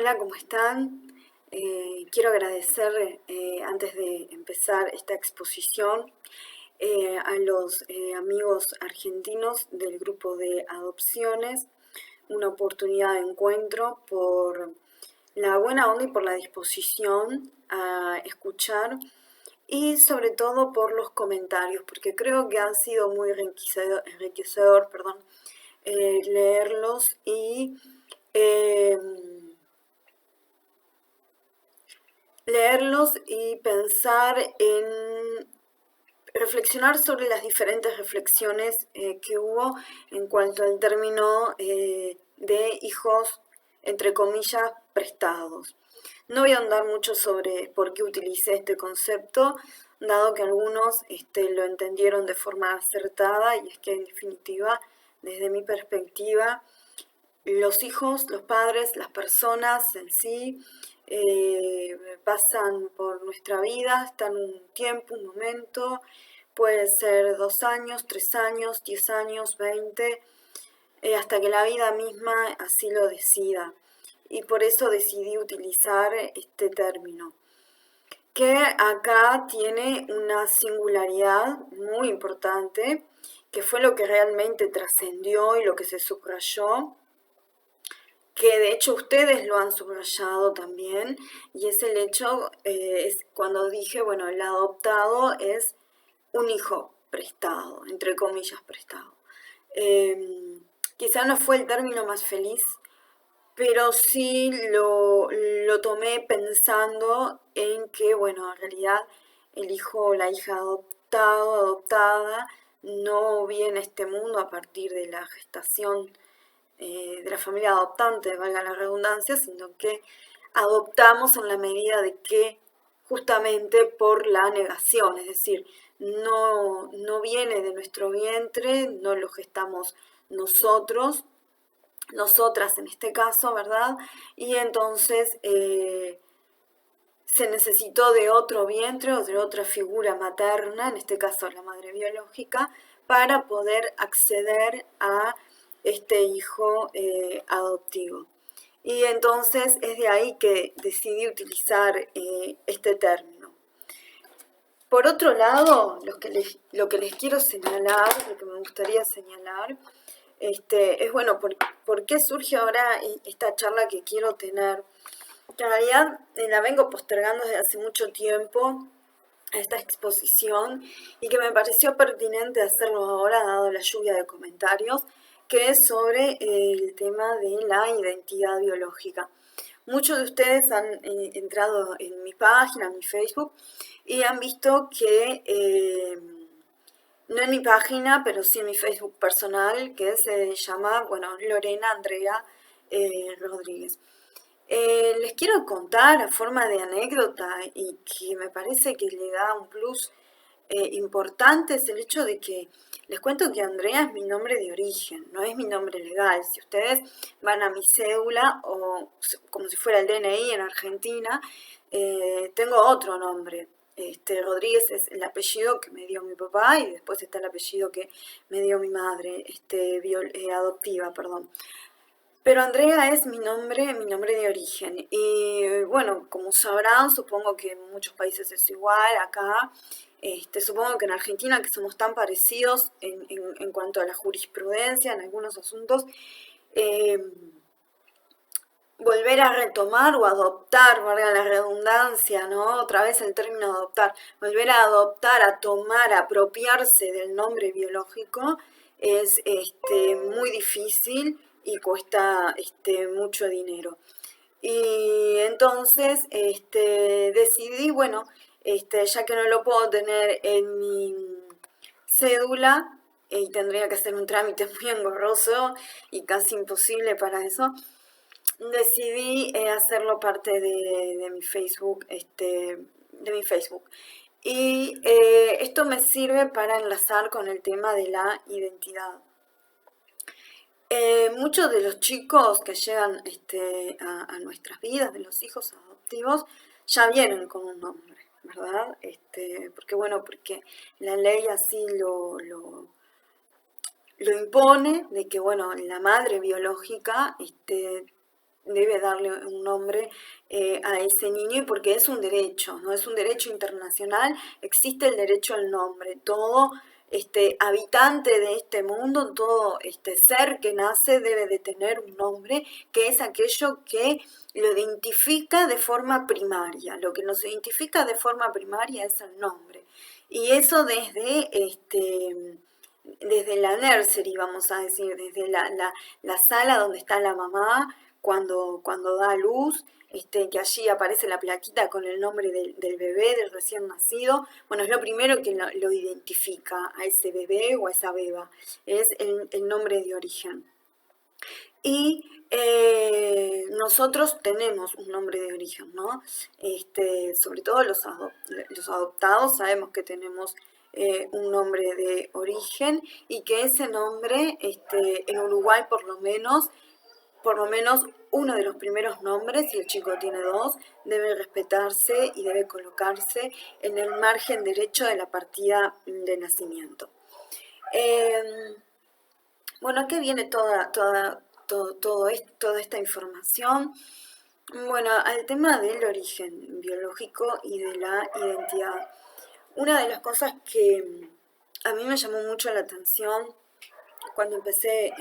Hola, ¿cómo están? Quiero agradecer, antes de empezar esta exposición, a los amigos argentinos del grupo de adopciones, una oportunidad de encuentro por la buena onda y por la disposición a escuchar y sobre todo por los comentarios, porque creo que han sido muy enriquecedor, leerlos y eh, pensar en reflexionar sobre las diferentes reflexiones que hubo en cuanto al término de hijos, entre comillas, prestados. No voy a ahondar mucho sobre por qué utilicé este concepto, dado que algunos lo entendieron de forma acertada, y es que en definitiva, desde mi perspectiva, los hijos, los padres, las personas en sí, pasan por nuestra vida, están un tiempo, un momento, puede ser 2 años, 3 años, 10 años, 20, hasta que la vida misma así lo decida. Y por eso decidí utilizar este término, que acá tiene una singularidad muy importante, que fue lo que realmente trascendió y lo que se subrayó, que de hecho ustedes lo han subrayado también, y es el hecho, es cuando dije, bueno, el adoptado es un hijo prestado, entre comillas prestado. Quizá no fue el término más feliz, pero sí lo tomé pensando en que, bueno, en realidad el hijo o la hija adoptado, adoptada, no viene a este mundo a partir de la gestación de la familia adoptante, valga la redundancia, sino que adoptamos en la medida de que justamente por la negación, es decir, no viene de nuestro vientre, no lo gestamos nosotros, nosotras en este caso, ¿verdad? Y entonces se necesitó de otro vientre o de otra figura materna, en este caso la madre biológica, para poder acceder a este hijo adoptivo. Y entonces es de ahí que decidí utilizar este término. Por otro lado, lo que les quiero señalar, lo que me gustaría señalar, es bueno, ¿por qué surge ahora esta charla que quiero tener? Que en realidad la vengo postergando desde hace mucho tiempo, esta exposición, y que me pareció pertinente hacerlo ahora, dado la lluvia de comentarios, que es sobre el tema de la identidad biológica. Muchos de ustedes han entrado en mi página, en mi Facebook, y han visto que, no en mi página, pero sí en mi Facebook personal, que se llama, bueno, Lorena Andrea Rodríguez. Les quiero contar a forma de anécdota y que me parece que le da un plus importante, es el hecho de que les cuento que Andrea es mi nombre de origen, no es mi nombre legal. Si ustedes van a mi cédula o como si fuera el DNI en Argentina, tengo otro nombre. Rodríguez es el apellido que me dio mi papá y después está el apellido que me dio mi madre, adoptiva, perdón. Pero Andrea es mi nombre de origen. Y bueno, como sabrán, supongo que en muchos países es igual, acá, supongo que en Argentina, que somos tan parecidos en cuanto a la jurisprudencia en algunos asuntos, eh, volver a retomar o adoptar, valga la redundancia, ¿no? Otra vez el término adoptar, volver a adoptar, a tomar, a apropiarse del nombre biológico es muy difícil y cuesta mucho dinero. Y entonces decidí, bueno, ya que no lo puedo tener en mi cédula, y tendría que hacer un trámite muy engorroso y casi imposible para eso, decidí hacerlo parte de mi Facebook, de mi Facebook. Y esto me sirve para enlazar con el tema de la identidad. Muchos de los chicos que llegan a nuestras vidas, de los hijos adoptivos, ya vienen con un nombre, ¿verdad? Porque bueno, porque la ley así lo impone, de que bueno, la madre biológica debe darle un nombre a ese niño, y porque es un derecho, ¿no? Es un derecho internacional, existe el derecho al nombre. Todo habitante de este mundo, todo ser que nace debe de tener un nombre, que es aquello que lo identifica de forma primaria. Lo que nos identifica de forma primaria es el nombre. Y eso desde la nursery, vamos a decir, desde la sala donde está la mamá cuando da a luz, que allí aparece la plaquita con el nombre del bebé, del recién nacido. Bueno, es lo primero que lo identifica a ese bebé o a esa beba, es el nombre de origen. Y nosotros tenemos un nombre de origen, ¿no? Sobre todo los adoptados sabemos que tenemos un nombre de origen, y que ese nombre, en Uruguay por lo menos uno de los primeros nombres, si el chico tiene dos, debe respetarse y debe colocarse en el margen derecho de la partida de nacimiento. Bueno, ¿a qué viene toda esta información? Bueno, al tema del origen biológico y de la identidad. Una de las cosas que a mí me llamó mucho la atención cuando empecé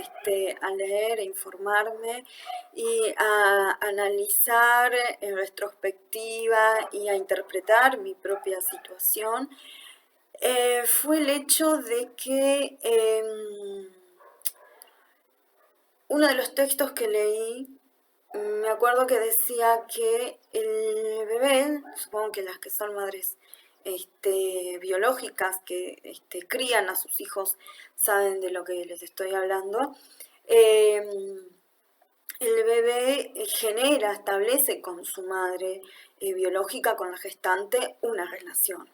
a leer, a informarme y a analizar en retrospectiva y a interpretar mi propia situación, fue el hecho de que uno de los textos que leí, me acuerdo que decía que el bebé, supongo que las que son madres biológicas que crían a sus hijos saben de lo que les estoy hablando, el bebé establece con su madre biológica, con la gestante, una relación.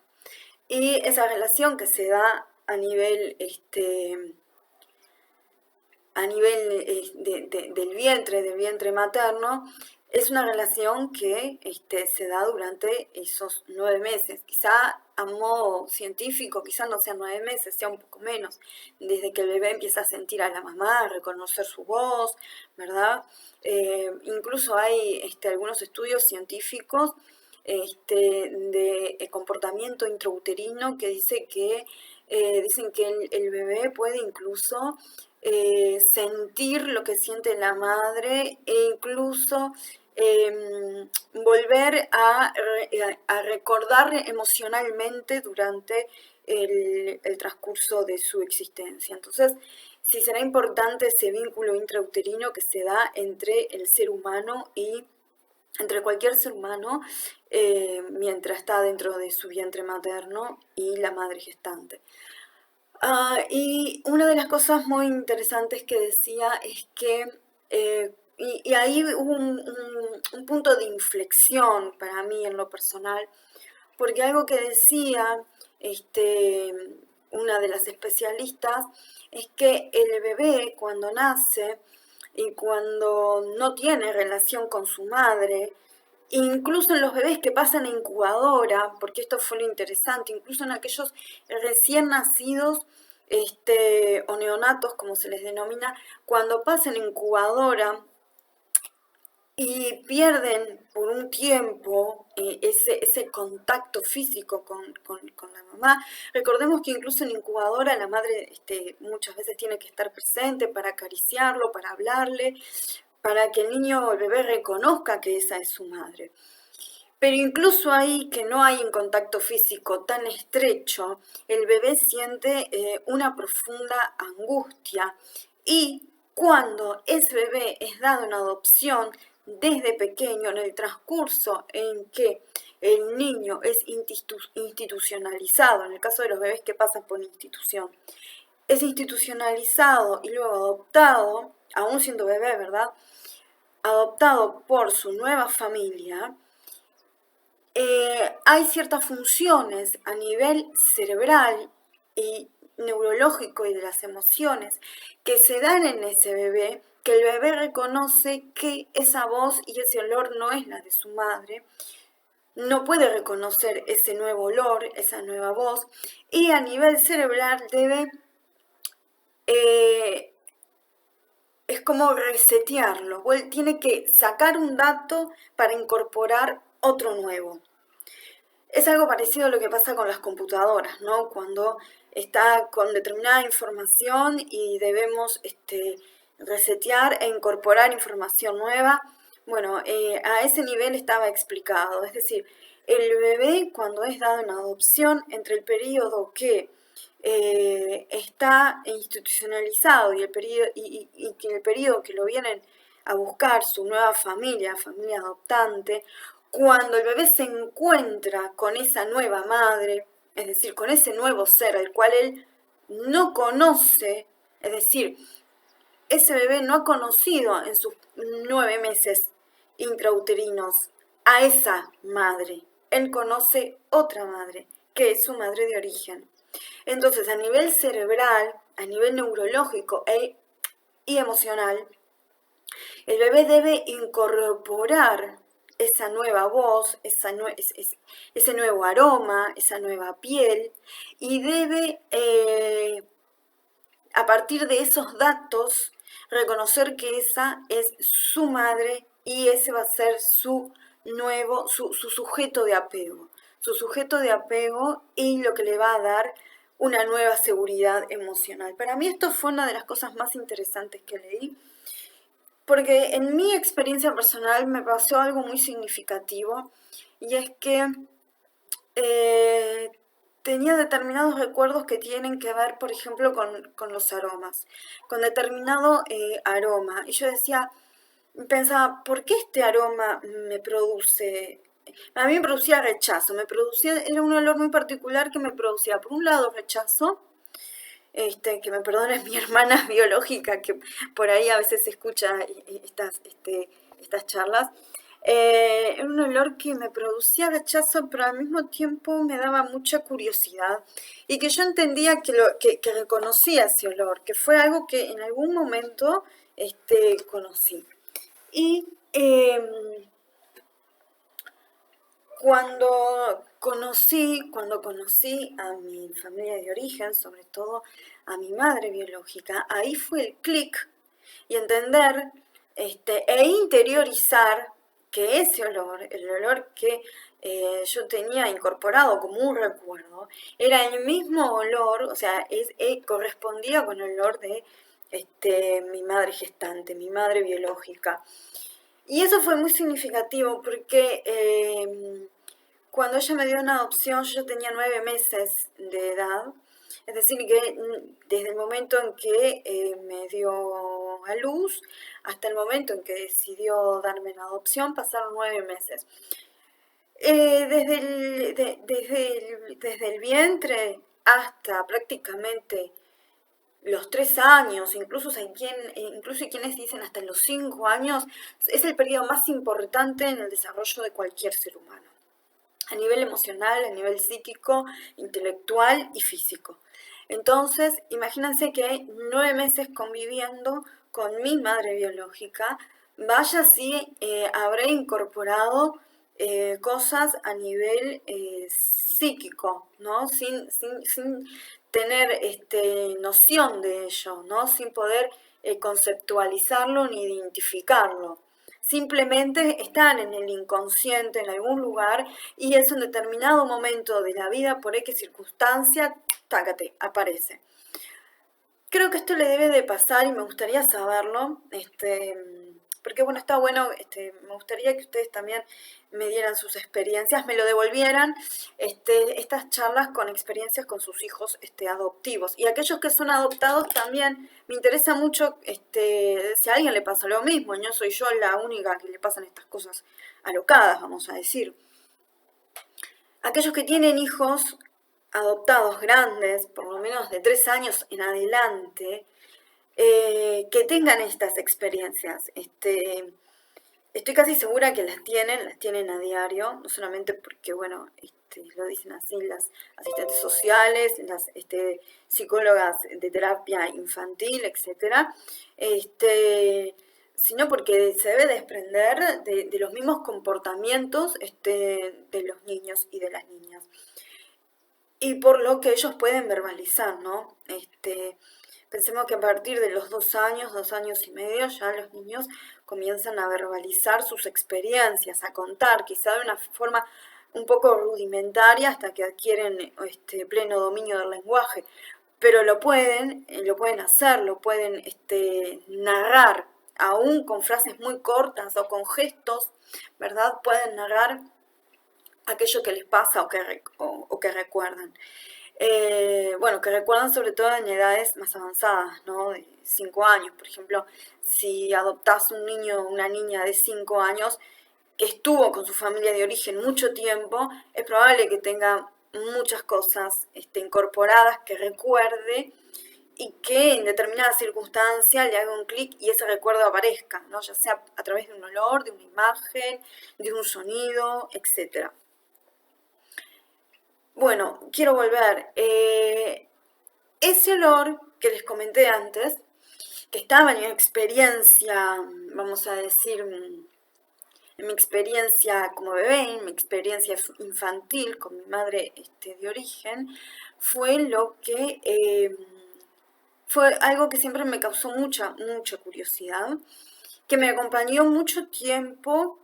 Y esa relación que se da a nivel del vientre materno, es una relación que se da durante esos 9 meses. Quizá a modo científico, quizá no sean 9 meses, sea un poco menos, desde que el bebé empieza a sentir a la mamá, a reconocer su voz, ¿verdad? Incluso hay algunos estudios científicos de comportamiento intrauterino que dicen que el bebé puede incluso sentir lo que siente la madre, e incluso volver a recordar emocionalmente durante el transcurso de su existencia. Entonces, sí será importante ese vínculo intrauterino que se da entre el ser humano y entre cualquier ser humano mientras está dentro de su vientre materno y la madre gestante. Y una de las cosas muy interesantes que decía es que, y ahí hubo un punto de inflexión para mí en lo personal, porque algo que decía una de las especialistas es que el bebé cuando nace y cuando no tiene relación con su madre, incluso en los bebés que pasan en incubadora, porque esto fue lo interesante, incluso en aquellos recién nacidos o neonatos, como se les denomina, cuando pasan en incubadora y pierden por un tiempo ese contacto físico con la mamá. Recordemos que incluso en incubadora la madre muchas veces tiene que estar presente para acariciarlo, para hablarle, para que el niño o el bebé reconozca que esa es su madre. Pero incluso ahí, que no hay un contacto físico tan estrecho, el bebé siente una profunda angustia, y cuando ese bebé es dado en adopción desde pequeño, en el transcurso en que el niño es institucionalizado, en el caso de los bebés que pasan por institución, es institucionalizado y luego adoptado, aún siendo bebé, ¿verdad?, adoptado por su nueva familia, hay ciertas funciones a nivel cerebral y neurológico y de las emociones que se dan en ese bebé, que el bebé reconoce que esa voz y ese olor no es la de su madre, no puede reconocer ese nuevo olor, esa nueva voz, y a nivel cerebral debe es como resetearlo, tiene que sacar un dato para incorporar otro nuevo. Es algo parecido a lo que pasa con las computadoras, ¿no? Cuando está con determinada información y debemos resetear e incorporar información nueva. Bueno, a ese nivel estaba explicado. Es decir, el bebé cuando es dado en adopción, entre el periodo que está institucionalizado y el periodo que lo vienen a buscar su nueva familia adoptante, cuando el bebé se encuentra con esa nueva madre, es decir, con ese nuevo ser al cual él no conoce, es decir, ese bebé no ha conocido en sus 9 meses intrauterinos a esa madre. Él conoce otra madre, que es su madre de origen. Entonces, a nivel cerebral, a nivel neurológico y emocional, el bebé debe incorporar esa nueva voz, ese nuevo aroma, esa nueva piel, y debe, a partir de esos datos, reconocer que esa es su madre y ese va a ser su sujeto de apego. Su sujeto de apego y lo que le va a dar una nueva seguridad emocional. Para mí esto fue una de las cosas más interesantes que leí, porque en mi experiencia personal me pasó algo muy significativo, y es que tenía determinados recuerdos que tienen que ver, por ejemplo, con los aromas, con determinado aroma. Y yo pensaba, ¿por qué este aroma me produce? A mí me producía rechazo, era un olor muy particular que me producía, por un lado, rechazo, que me perdone mi hermana biológica, que por ahí a veces escucha estas charlas. Era un olor que me producía rechazo, pero al mismo tiempo me daba mucha curiosidad, y que yo entendía que reconocía ese olor, que fue algo que en algún momento conocí. Y cuando conocí a mi familia de origen, sobre todo a mi madre biológica, ahí fue el clic, y entender e interiorizar que ese olor, el olor que yo tenía incorporado como un recuerdo, era el mismo olor, o sea, correspondía con el olor de mi madre gestante, mi madre biológica. Y eso fue muy significativo porque cuando ella me dio una adopción, yo tenía 9 meses de edad. Es decir, que desde el momento en que me dio a luz hasta el momento en que decidió darme en adopción, pasaron 9 meses. Desde el vientre hasta prácticamente los 3 años, incluso hay quienes dicen hasta los 5 años, es el periodo más importante en el desarrollo de cualquier ser humano, a nivel emocional, a nivel psíquico, intelectual y físico. Entonces, imagínense que 9 meses conviviendo con mi madre biológica, vaya si habré incorporado cosas a nivel psíquico, ¿no? Sin tener noción de ello, ¿no? Sin poder conceptualizarlo ni identificarlo. Simplemente están en el inconsciente, en algún lugar, y es un determinado momento de la vida, por X circunstancia, tácate, aparece. Creo que esto le debe de pasar y me gustaría saberlo, porque bueno, está bueno, me gustaría que ustedes también me dieran sus experiencias, me lo devolvieran, estas charlas con experiencias con sus hijos adoptivos. Y aquellos que son adoptados también, me interesa mucho si a alguien le pasa lo mismo, no soy yo la única que le pasan estas cosas alocadas, vamos a decir. Aquellos que tienen hijos adoptados grandes, por lo menos de 3 años en adelante, que tengan estas experiencias. Estoy casi segura que las tienen a diario, no solamente porque, bueno, lo dicen así las asistentes sociales, las psicólogas de terapia infantil, etcétera, sino porque se debe desprender de los mismos comportamientos de los niños y de las niñas, y por lo que ellos pueden verbalizar, ¿no? Pensemos que a partir de los 2 años y medio, ya los niños comienzan a verbalizar sus experiencias, a contar, quizá de una forma un poco rudimentaria hasta que adquieren pleno dominio del lenguaje, pero lo pueden hacer, lo pueden narrar, aún con frases muy cortas o con gestos, ¿verdad? Pueden narrar aquello que les pasa o que recuerdan. Bueno, que recuerdan sobre todo en edades más avanzadas, ¿no? De 5 años, por ejemplo, si adoptás un niño o una niña de 5 años que estuvo con su familia de origen mucho tiempo, es probable que tenga muchas cosas incorporadas que recuerde y que en determinada circunstancia le haga un clic y ese recuerdo aparezca, ¿no? Ya sea a través de un olor, de una imagen, de un sonido, etcétera. Bueno, quiero volver. Ese olor que les comenté antes, que estaba en mi experiencia, vamos a decir, en mi experiencia como bebé, en mi experiencia infantil con mi madre de origen, fue lo que fue algo que siempre me causó mucha curiosidad, que me acompañó mucho tiempo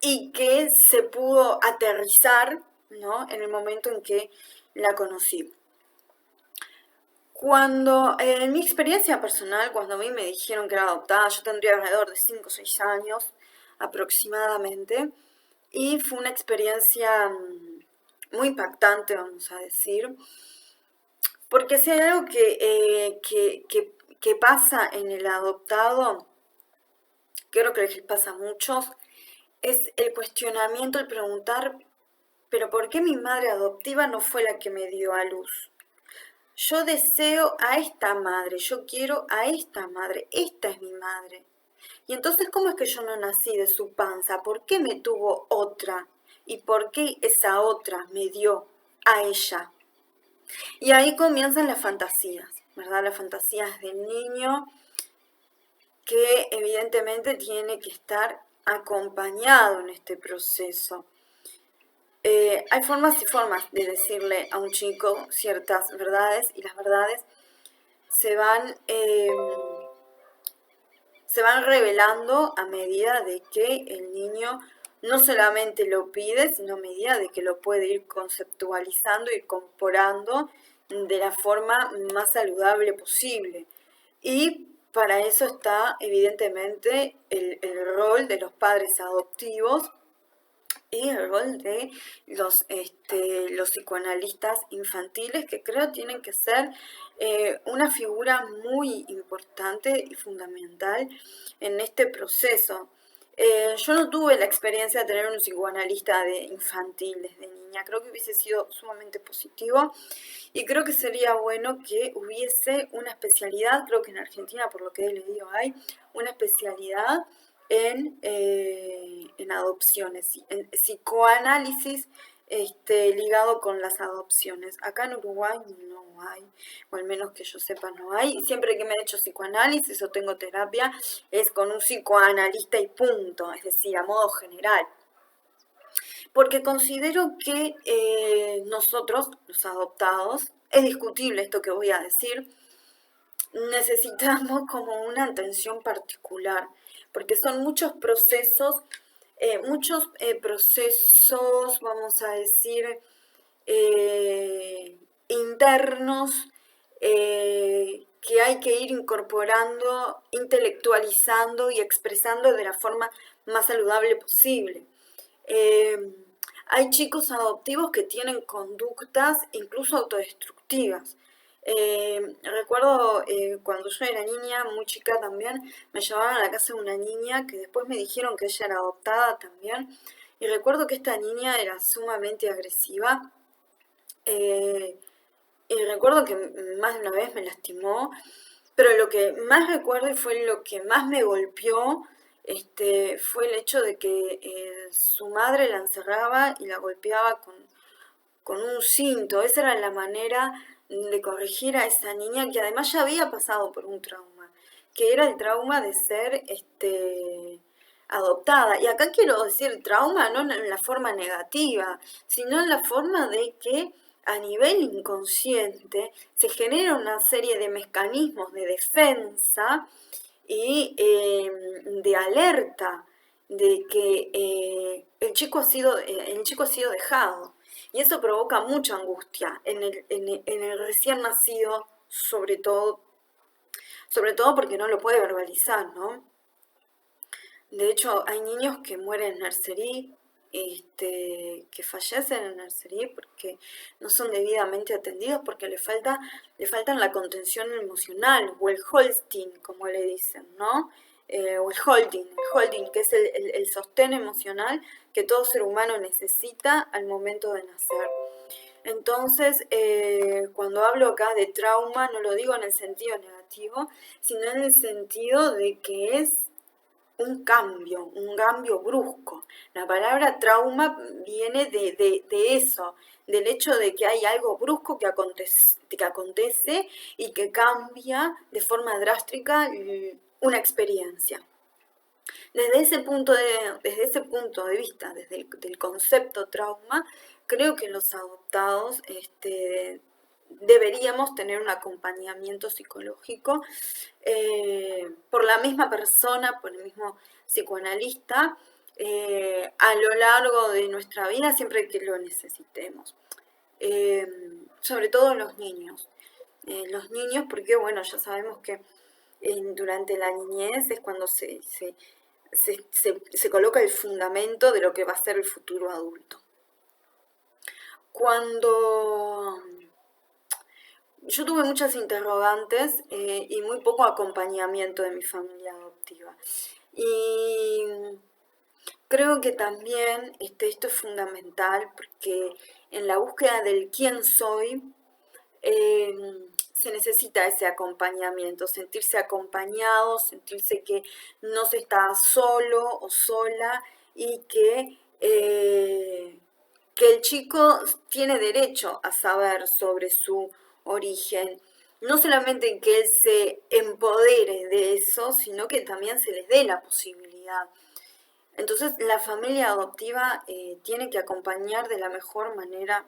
y que se pudo aterrizar, ¿no? En el momento en que la conocí. Cuando, en mi experiencia personal, cuando a mí me dijeron que era adoptada, yo tendría alrededor de 5 o 6 años aproximadamente, y fue una experiencia muy impactante, vamos a decir, porque si hay algo que pasa en el adoptado, creo que les pasa a muchos, es el cuestionamiento, el preguntar, pero ¿por qué mi madre adoptiva no fue la que me dio a luz? Yo deseo a esta madre, yo quiero a esta madre, esta es mi madre. Y entonces, ¿cómo es que yo no nací de su panza? ¿Por qué me tuvo otra? ¿Y por qué esa otra me dio a ella? Y ahí comienzan las fantasías, ¿verdad? Las fantasías del niño que evidentemente tiene que estar acompañado en este proceso. Hay formas y formas de decirle a un chico ciertas verdades y las verdades se van revelando a medida de que el niño no solamente lo pide, sino a medida de que lo puede ir conceptualizando y incorporando de la forma más saludable posible. Y para eso está evidentemente el rol de los padres adoptivos y el rol de los psicoanalistas infantiles, que creo tienen que ser una figura muy importante y fundamental en este proceso. Yo no tuve la experiencia de tener un psicoanalista infantil desde niña, creo que hubiese sido sumamente positivo y creo que sería bueno que hubiese una especialidad, creo que en Argentina, por lo que he leído, hay una especialidad en adopciones, en psicoanálisis ligado con las adopciones. Acá en Uruguay no hay, o al menos que yo sepa no hay. Siempre que me he hecho psicoanálisis o tengo terapia es con un psicoanalista y punto, es decir, a modo general. Porque considero que nosotros, los adoptados, es discutible esto que voy a decir, necesitamos como una atención particular, porque son muchos procesos, vamos a decir, internos que hay que ir incorporando, intelectualizando y expresando de la forma más saludable posible. Hay chicos adoptivos que tienen conductas incluso autodestructivas. Recuerdo cuando yo era niña, muy chica también, me llevaban a la casa de una niña que después me dijeron que ella era adoptada también. Y recuerdo que esta niña era sumamente agresiva. Y recuerdo que más de una vez me lastimó. Pero lo que más recuerdo y fue lo que más me golpeó fue el hecho de que su madre la encerraba y la golpeaba con un cinto. Esa era la manera de corregir a esa niña que además ya había pasado por un trauma, que era el trauma de ser adoptada. Y acá quiero decir trauma no en la forma negativa, sino en la forma de que a nivel inconsciente se genera una serie de mecanismos de defensa y de alerta de que el chico ha sido dejado. Y eso provoca mucha angustia en el recién nacido, sobre todo porque no lo puede verbalizar, ¿no? De hecho, hay niños que mueren en nursery, que fallecen en nursery porque no son debidamente atendidos, porque le faltan la contención emocional, o el holding, como le dicen, ¿no? O el holding, que es el sostén emocional que todo ser humano necesita al momento de nacer. Entonces, cuando hablo acá de trauma, no lo digo en el sentido negativo, sino en el sentido de que es un cambio brusco. La palabra trauma viene de eso, del hecho de que hay algo brusco que acontece y que cambia de forma drástica una experiencia. Desde ese punto de vista, desde el concepto trauma, creo que los adoptados deberíamos tener un acompañamiento psicológico por la misma persona, por el mismo psicoanalista, a lo largo de nuestra vida, siempre que lo necesitemos. Sobre todo los niños. Los niños, porque bueno, ya sabemos que durante la niñez es cuando se coloca el fundamento de lo que va a ser el futuro adulto. Cuando yo tuve muchas interrogantes y muy poco acompañamiento de mi familia adoptiva. Y creo que también esto es fundamental porque en la búsqueda del quién soy se necesita ese acompañamiento, sentirse acompañado, sentirse que no se está solo o sola y que el chico tiene derecho a saber sobre su origen. No solamente que él se empodere de eso, sino que también se les dé la posibilidad. Entonces la familia adoptiva tiene que acompañar de la mejor manera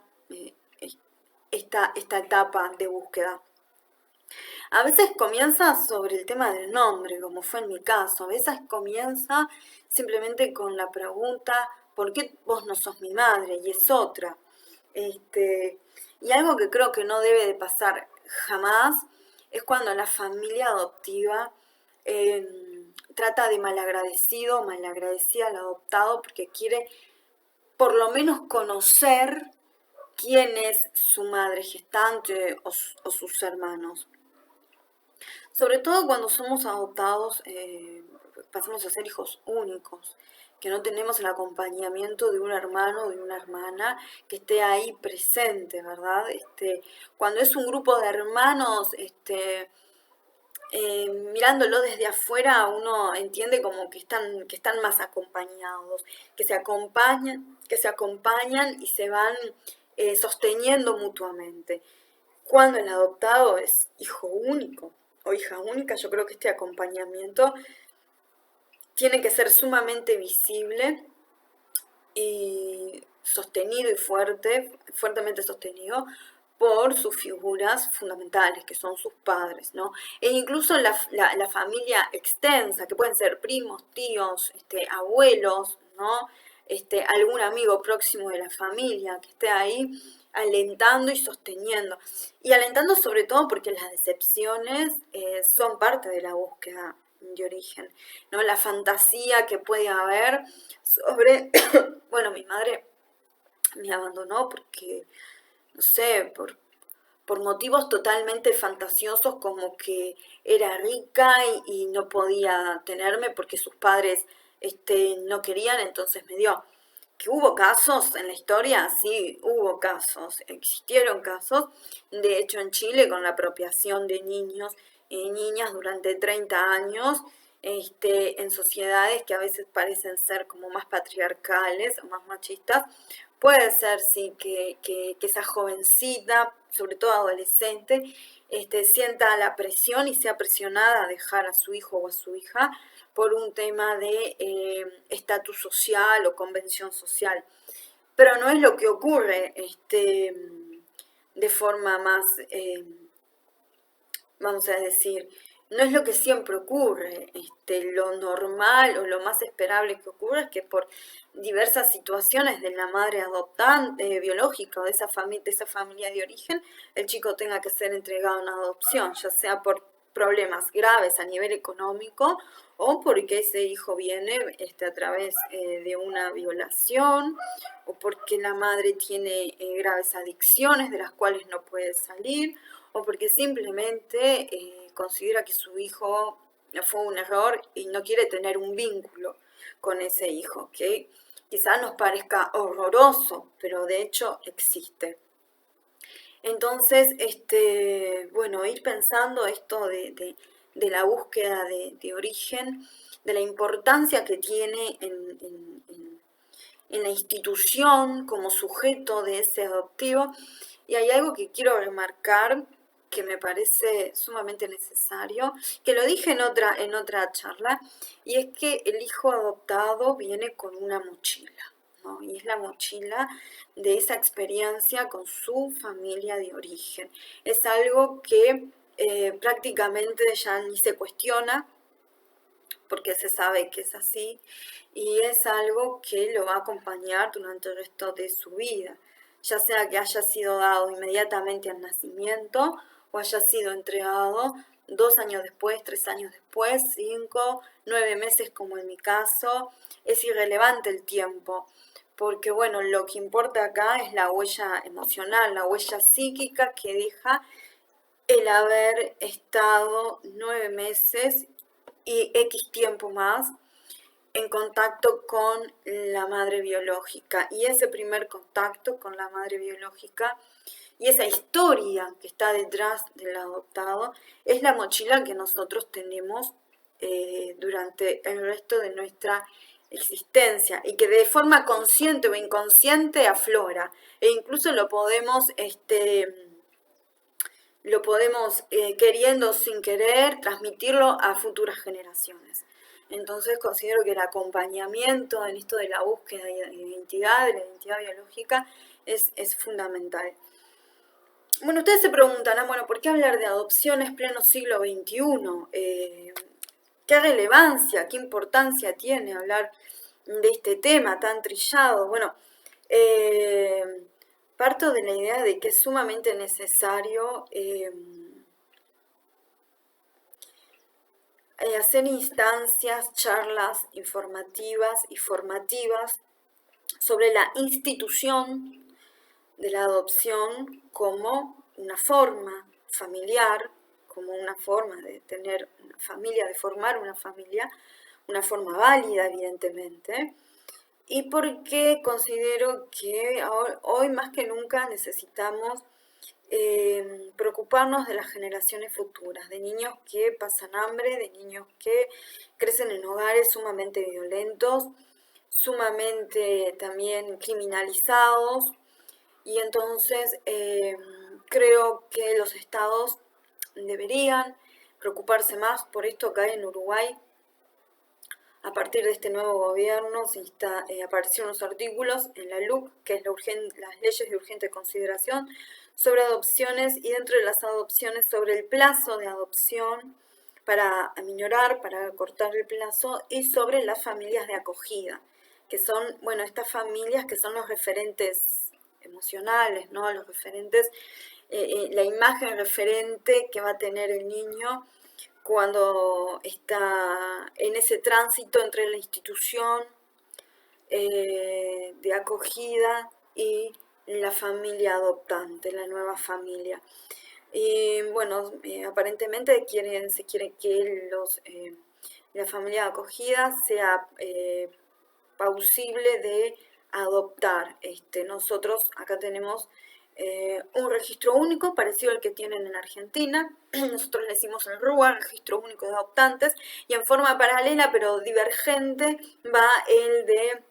esta etapa de búsqueda. A veces comienza sobre el tema del nombre, como fue en mi caso. A veces comienza simplemente con la pregunta, ¿por qué vos no sos mi madre? Y es otra. Y algo que creo que no debe de pasar jamás es cuando la familia adoptiva trata de malagradecido o malagradecida al adoptado porque quiere por lo menos conocer quién es su madre gestante o sus hermanos. Sobre todo cuando somos adoptados, pasamos a ser hijos únicos, que no tenemos el acompañamiento de un hermano o de una hermana que esté ahí presente, ¿verdad? Cuando es un grupo de hermanos, mirándolo desde afuera, uno entiende como que están más acompañados, que se acompañan y se van sosteniendo mutuamente. Cuando el adoptado es hijo único o hija única, yo creo que este acompañamiento tiene que ser sumamente visible y sostenido y fuertemente sostenido por sus figuras fundamentales, que son sus padres, ¿no? E incluso la familia extensa, que pueden ser primos, tíos, abuelos, ¿no? Algún amigo próximo de la familia que esté ahí alentando y sosteniendo. Y alentando sobre todo porque las decepciones son parte de la búsqueda de origen, ¿no? La fantasía que puede haber sobre, bueno, mi madre me abandonó porque, no sé, por motivos totalmente fantasiosos como que era rica y no podía tenerme porque sus padres no querían, entonces me dio. Que hubo casos en la historia, sí, hubo casos, existieron casos, de hecho en Chile con la apropiación de niños y niñas durante 30 años, en sociedades que a veces parecen ser como más patriarcales o más machistas, puede ser sí que esa jovencita, sobre todo adolescente, sienta la presión y sea presionada a dejar a su hijo o a su hija por un tema de estatus social o convención social. Pero no es lo que ocurre. de forma más, vamos a decir, no es lo que siempre ocurre. Lo normal o lo más esperable que ocurre es que por diversas situaciones de la madre adoptante, biológica o de esa familia de origen, el chico tenga que ser entregado a una adopción, ya sea por problemas graves a nivel económico o porque ese hijo viene a través de una violación o porque la madre tiene graves adicciones de las cuales no puede salir o porque simplemente considera que su hijo fue un error y no quiere tener un vínculo con ese hijo, que quizás nos parezca horroroso, pero de hecho existe. Entonces, bueno, ir pensando esto de la búsqueda de origen, de la importancia que tiene en la institución como sujeto de ese adoptivo. Y hay algo que quiero remarcar que me parece sumamente necesario, que lo dije en otra charla, y es que el hijo adoptado viene con una mochila, ¿no? Y es la mochila de esa experiencia con su familia de origen. Es algo que prácticamente ya ni se cuestiona, porque se sabe que es así, y es algo que lo va a acompañar durante el resto de su vida, ya sea que haya sido dado inmediatamente al nacimiento o haya sido entregado 2 años después, 3 años después, 5, 9 meses como en mi caso. Es irrelevante el tiempo, porque bueno, lo que importa acá es la huella emocional, la huella psíquica que deja el haber estado 9 meses y X tiempo más en contacto con la madre biológica. Y ese primer contacto con la madre biológica y esa historia que está detrás del adoptado es la mochila que nosotros tenemos durante el resto de nuestra existencia y que de forma consciente o inconsciente aflora e incluso lo podemos queriendo sin querer transmitirlo a futuras generaciones. Entonces considero que el acompañamiento en esto de la búsqueda de la identidad biológica, es fundamental. Bueno, ustedes se preguntarán, bueno, ¿por qué hablar de adopciones pleno siglo XXI? ¿Qué relevancia, qué importancia tiene hablar de este tema tan trillado? Bueno, parto de la idea de que es sumamente necesario hacer instancias, charlas informativas y formativas sobre la institución de la adopción como una forma familiar, como una forma de tener una familia, de formar una familia, una forma válida, evidentemente, y porque considero que hoy más que nunca necesitamos preocuparnos de las generaciones futuras, de niños que pasan hambre, de niños que crecen en hogares sumamente violentos, sumamente también criminalizados, y entonces creo que los estados deberían preocuparse más por esto. Acá en Uruguay, a partir de este nuevo gobierno, aparecieron unos artículos en la LUC, que es las leyes de urgente consideración, sobre adopciones, y dentro de las adopciones sobre el plazo de adopción para aminorar, para cortar el plazo, y sobre las familias de acogida, que son, bueno, estas familias que son los referentes emocionales, ¿no? Los referentes, la imagen referente que va a tener el niño cuando está en ese tránsito entre la institución de acogida y la familia adoptante, la nueva familia. Y bueno, aparentemente se quiere que la familia de acogida sea plausible de adoptar. Nosotros acá tenemos un registro único parecido al que tienen en Argentina. Nosotros le decimos el RUA, Registro Único de Adoptantes, y en forma paralela pero divergente va el de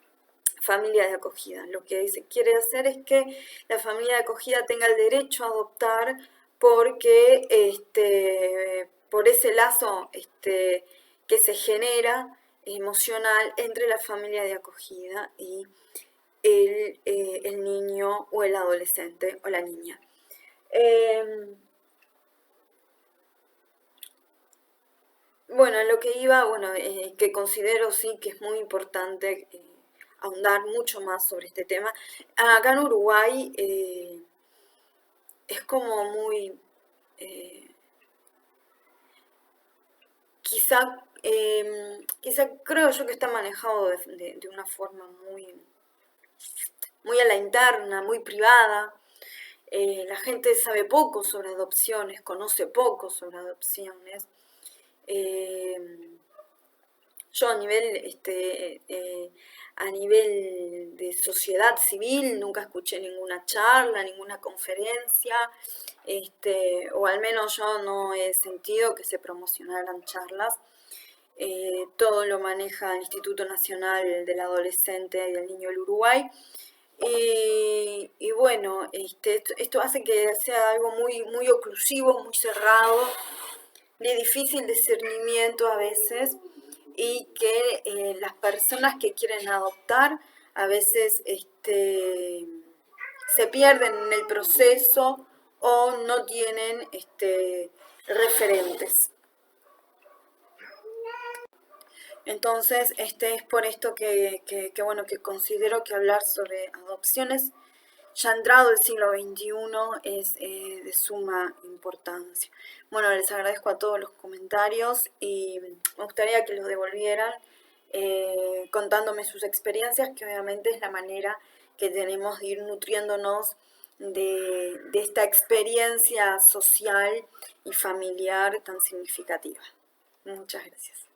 familia de acogida. Lo que se quiere hacer es que la familia de acogida tenga el derecho a adoptar porque por ese lazo que se genera emocional entre la familia de acogida y el niño o el adolescente o la niña. Bueno, lo que iba, bueno, que considero sí que es muy importante ahondar mucho más sobre este tema. Acá en Uruguay es como muy, eh, quizá, quizá creo yo que está manejado de una forma muy a la interna, muy privada. La gente sabe poco sobre adopciones, conoce poco sobre adopciones. Eh, yo a nivel de sociedad civil nunca escuché ninguna charla, ninguna conferencia, o al menos yo no he sentido que se promocionaran charlas. Todo lo maneja el Instituto Nacional del Adolescente y del Niño del Uruguay. Y bueno, esto hace que sea algo muy oclusivo, muy cerrado, de difícil discernimiento a veces, y que las personas que quieren adoptar a veces se pierden en el proceso o no tienen referentes. Entonces, es por esto bueno, que considero que hablar sobre adopciones ya entrado el siglo XXI es de suma importancia. Bueno, les agradezco a todos los comentarios y me gustaría que los devolvieran contándome sus experiencias, que obviamente es la manera que tenemos de ir nutriéndonos de esta experiencia social y familiar tan significativa. Muchas gracias.